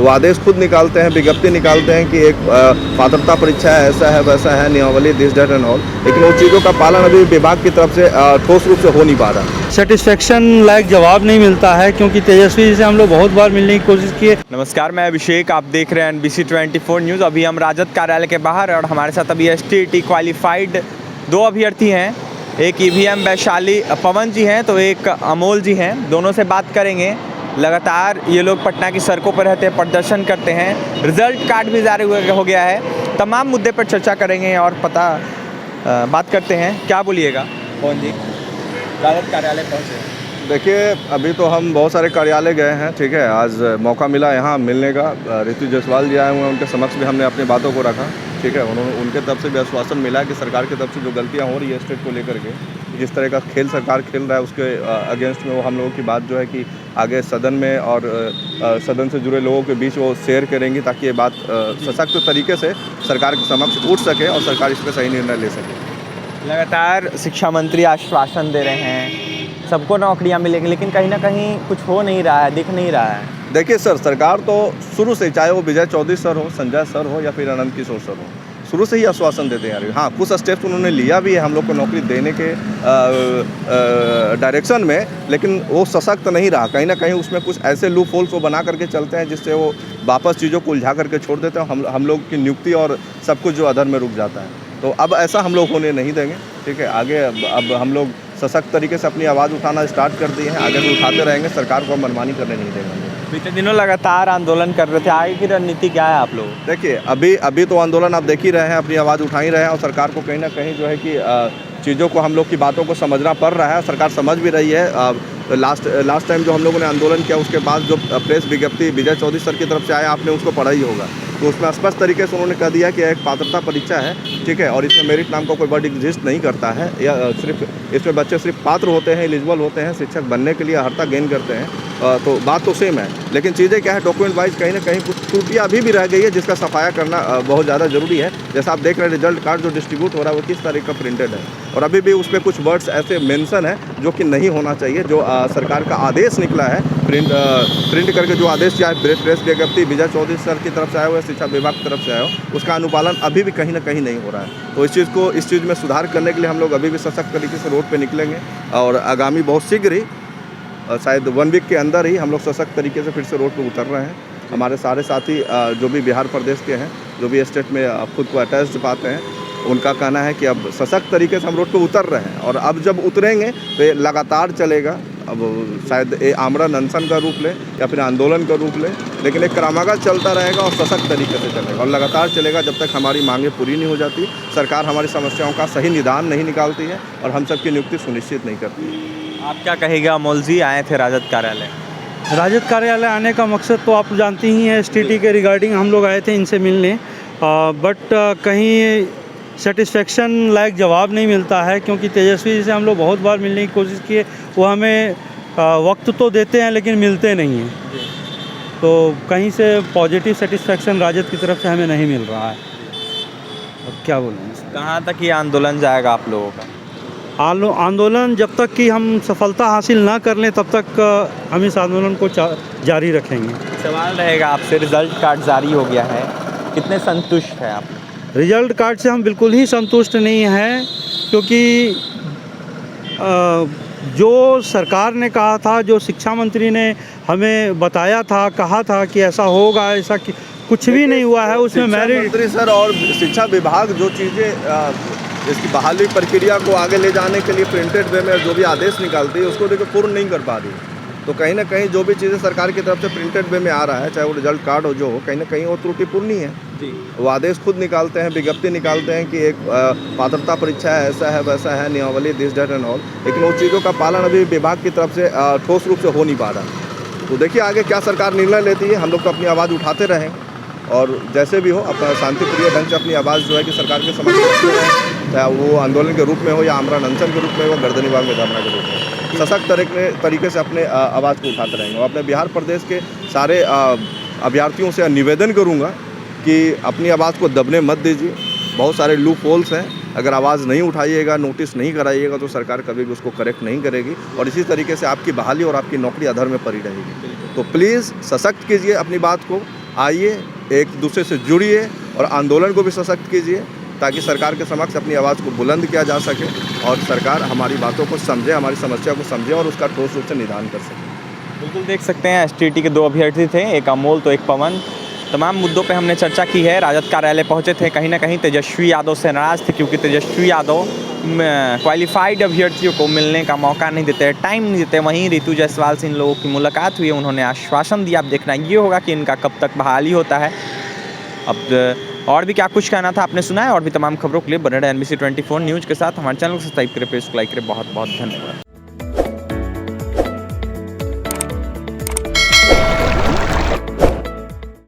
वो आदेश खुद निकालते हैं, विज्ञप्ति निकालते हैं कि एक पात्रता परीक्षा है, ऐसा है वैसा है, नियमावली दिस डेट एंड ऑल, लेकिन उन चीज़ों का पालन अभी विभाग की तरफ से ठोस रूप से हो नहीं पा रहा। सेटिस्फेक्शन लायक जवाब नहीं मिलता है, क्योंकि तेजस्वी जी से हम लोग बहुत बार मिलने की कोशिश किए। नमस्कार, मैं अभिषेक, आप देख रहे हैं NBC 24 न्यूज़। अभी हम राजद कार्यालय के बाहर और हमारे साथ अभी STT क्वालिफाइड 2 अभ्यर्थी हैं। एक EVM वैशाली पवन जी हैं तो एक अमोल जी हैं। दोनों से बात करेंगे। लगातार ये लोग पटना की सड़कों पर रहते हैं, प्रदर्शन करते हैं। रिजल्ट कार्ड भी जारी हो गया है। तमाम मुद्दे पर चर्चा करेंगे और बात करते हैं। क्या बोलिएगा पवन जी, राजद कार्यालय पहुँचे? देखिए, अभी तो हम बहुत सारे कार्यालय गए हैं, ठीक है। आज मौका मिला यहाँ मिलने का। ऋतु जायसवाल जी आए हुए हैं, उनके समक्ष भी हमने अपनी बातों को रखा, ठीक है। उनके तरफ से भी आश्वासन मिला कि सरकार की तरफ से जो गलतियाँ हो रही है स्टेट को लेकर के, जिस तरह का खेल सरकार खेल रहा है उसके अगेंस्ट में वो हम लोगों की बात जो है कि आगे सदन में और सदन से जुड़े लोगों के बीच वो शेयर करेंगी, ताकि ये बात सशक्त तरीके से सरकार के समक्ष उठ सके और सरकार इस पर सही निर्णय ले सके। लगातार शिक्षा मंत्री आश्वासन दे रहे हैं, सबको नौकरियां मिलेंगी, लेकिन कहीं ना कहीं कुछ हो नहीं रहा है, दिख नहीं रहा है। देखिए सर, सरकार तो शुरू से, चाहे वो विजय चौधरी सर हो, संजय सर हो या फिर आनंद किशोर सर हो, शुरू से ही आश्वासन देते हैं। हाँ, कुछ स्टेप्स उन्होंने लिया भी है हम लोग को नौकरी देने के डायरेक्शन में, लेकिन वो सशक्त नहीं रहा। कहीं ना कहीं उसमें कुछ ऐसे लूप होल्स वो बना करके चलते हैं जिससे वो वापस चीज़ों को उलझा करके छोड़ देते हैं। हम लोग की नियुक्ति और सब कुछ जो अधर में रुक जाता है। तो अब ऐसा हम लोग होने नहीं देंगे, ठीक है। आगे अब हम लोग सशक्त तरीके से अपनी आवाज़ उठाना स्टार्ट कर दिए हैं, आगे भी उठाते रहेंगे। सरकार को मनमानी करने नहीं देंगे। बीते दिनों लगातार आंदोलन कर रहे थे, आगे की रणनीति क्या है आप लोग? देखिए, अभी तो आंदोलन आप देख ही रहे हैं, अपनी आवाज़ उठा ही रहे हैं और सरकार को कहीं ना कहीं जो है कि चीज़ों को, हम लोग की बातों को समझना पड़ रहा है। सरकार समझ भी रही है। लास्ट टाइम जो हम लोगों ने आंदोलन किया उसके बाद जो प्रेस विज्ञप्ति विजय चौधरी सर की तरफ से आया, आपने उसको पढ़ा ही होगा। तो उसमें स्पष्ट तरीके से उन्होंने कह दिया कि एक पात्रता परीक्षा है, ठीक है, और इसमें मेरिट नाम का कोई वर्ड एग्जिस्ट नहीं करता है। या सिर्फ इसमें बच्चे सिर्फ पात्र होते हैं, एलिजिबल होते हैं, शिक्षक बनने के लिए अर्हता गेन करते हैं। तो बात तो सेम है, लेकिन चीज़ें क्या है, डॉक्यूमेंट वाइज कहीं ना कहीं कुछ त्रुटियाँ अभी भी रह गई है, जिसका सफाया करना बहुत ज़्यादा ज़रूरी है। जैसा आप देख रहे हैं, रिजल्ट कार्ड जो डिस्ट्रीब्यूट हो रहा है वो किस तरह का प्रिंटेड है, और अभी भी उस पर कुछ वर्ड्स ऐसे मेंशन है जो कि नहीं होना चाहिए। जो सरकार का आदेश निकला है, प्रिंट करके जो आदेश चाहे प्रेस विज्ञप्ति विजय चौधरी सर की तरफ से आया हुआ, शिक्षा विभाग की तरफ से आया हो, उसका अनुपालन अभी भी कहीं ना कहीं नहीं हो रहा है। तो इस चीज़ में सुधार करने के लिए हम लोग अभी भी सशक्त तरीके से रोड पे निकलेंगे, और आगामी बहुत शीघ्र ही, शायद 1 वीक के अंदर ही, हम लोग सशक्त तरीके से फिर से रोड पे उतर रहे हैं। हमारे सारे साथी जो भी बिहार प्रदेश के हैं, जो भी स्टेट में खुद को अटैच्ड पाते हैं, उनका कहना है कि अब सशक्त तरीके से हम रोड पे उतर रहे हैं, और अब जब उतरेंगे तो ये लगातार चलेगा। अब शायद ये आमरण अनशन का रूप ले या फिर आंदोलन का रूप ले, लेकिन एक क्रमागत चलता रहेगा और सशक्त तरीके से चलेगा, और लगातार चलेगा जब तक हमारी मांगें पूरी नहीं हो जाती, सरकार हमारी समस्याओं का सही निदान नहीं निकालती है और हम सबकी नियुक्ति सुनिश्चित नहीं करती है। आप क्या कहेगा अमोल जी, आए थे राजद कार्यालय? राजद कार्यालय आने का मकसद तो आप जानते ही हैं, STT के रिगार्डिंग हम लोग आए थे इनसे मिलने, बट कहीं सेटिस्फेक्शन लायक जवाब नहीं मिलता है, क्योंकि तेजस्वी जी से हम लोग बहुत बार मिलने की कोशिश किए। वो हमें वक्त तो देते हैं लेकिन मिलते नहीं हैं, तो कहीं से पॉजिटिव सेटिस्फेक्शन राजद की तरफ से हमें नहीं मिल रहा है। अब क्या बोलें? कहाँ तक ये आंदोलन जाएगा आप लोगों का? आंदोलन जब तक कि हम सफलता हासिल ना कर लें तब तक हम इस आंदोलन को जारी रखेंगे। सवाल रहेगा आपसे, रिजल्ट कार्ड जारी हो गया है, कितने संतुष्ट हैं आप? रिजल्ट कार्ड से हम बिल्कुल ही संतुष्ट नहीं हैं, क्योंकि जो सरकार ने कहा था, जो शिक्षा मंत्री ने हमें बताया था, कहा था कि ऐसा होगा, ऐसा कुछ भी नहीं हुआ है। उसमें मेरिट मंत्री सर और शिक्षा विभाग जो चीज़ें इसकी बहाली प्रक्रिया को आगे ले जाने के लिए प्रिंटेड वे में जो भी आदेश निकालती है, उसको देखिए पूर्ण नहीं कर पा रही। तो कहीं ना कहीं जो भी चीज़ें सरकार की तरफ से प्रिंटेड वे में आ रहा है, चाहे वो रिजल्ट कार्ड हो, जो हो, कहीं ना कहीं वो त्रुटिपूर्ण ही है। वो आदेश खुद निकालते हैं, विज्ञप्ति निकालते हैं कि एक पात्रता परीक्षा है, ऐसा है वैसा है, नियमावली दिस डेट एंड ऑल, लेकिन उन चीज़ों का पालन अभी विभाग की तरफ से ठोस रूप से हो नहीं पा रहा। तो देखिए आगे क्या सरकार निर्णय लेती है। हम लोग तो अपनी आवाज़ उठाते रहें, और जैसे भी हो अपना शांतिप्रिय ढंग से अपनी आवाज़ जो है कि सरकार के समक्ष रखते रहें, चाहे वो आंदोलन के रूप में हो या आमरण अनशन के रूप में हो, गर्दनी बाग में धरना के रूप में, सशक्त तरीके से अपने आवाज़ को उठाते रहेंगे। और अपने बिहार प्रदेश के सारे अभ्यर्थियों से निवेदन करूँगा कि अपनी आवाज़ को दबने मत दीजिए। बहुत सारे लूप होल्स हैं, अगर आवाज़ नहीं उठाइएगा, नोटिस नहीं कराइएगा, तो सरकार कभी भी उसको करेक्ट नहीं करेगी, और इसी तरीके से आपकी बहाली और आपकी नौकरी अधर में पड़ी रहेगी। तो प्लीज़ सशक्त कीजिए अपनी बात को, आइए, एक दूसरे से जुड़िए और आंदोलन को भी सशक्त कीजिए ताकि सरकार के समक्ष अपनी आवाज़ को बुलंद किया जा सके और सरकार हमारी बातों को समझे, हमारी समस्या को समझे और उसका ठोस रूप से निदान कर सके। बिल्कुल देख सकते हैं एसटीटी के 2 अभ्यर्थी थे, एक अमोल तो एक पवन। तमाम मुद्दों पे हमने चर्चा की है। राजद कार्यालय पहुंचे थे, कहीं ना कहीं तेजस्वी यादव से नाराज़ थे क्योंकि तेजस्वी यादव क्वालिफाइड अभ्यर्थियों को मिलने का मौका नहीं देते, टाइम नहीं देते। वहीं रितु जायसवाल से इन लोगों की मुलाकात हुई, उन्होंने आश्वासन दिया। अब देखना ये होगा कि इनका कब तक बहाली होता है। अब और भी क्या कुछ कहना था आपने सुना है। और भी तमाम खबरों के लिए बने रहे NBC 24 न्यूज़ के साथ। हमारे चैनल को सब्सक्राइब करें, पेज को लाइक करें। बहुत बहुत धन्यवाद।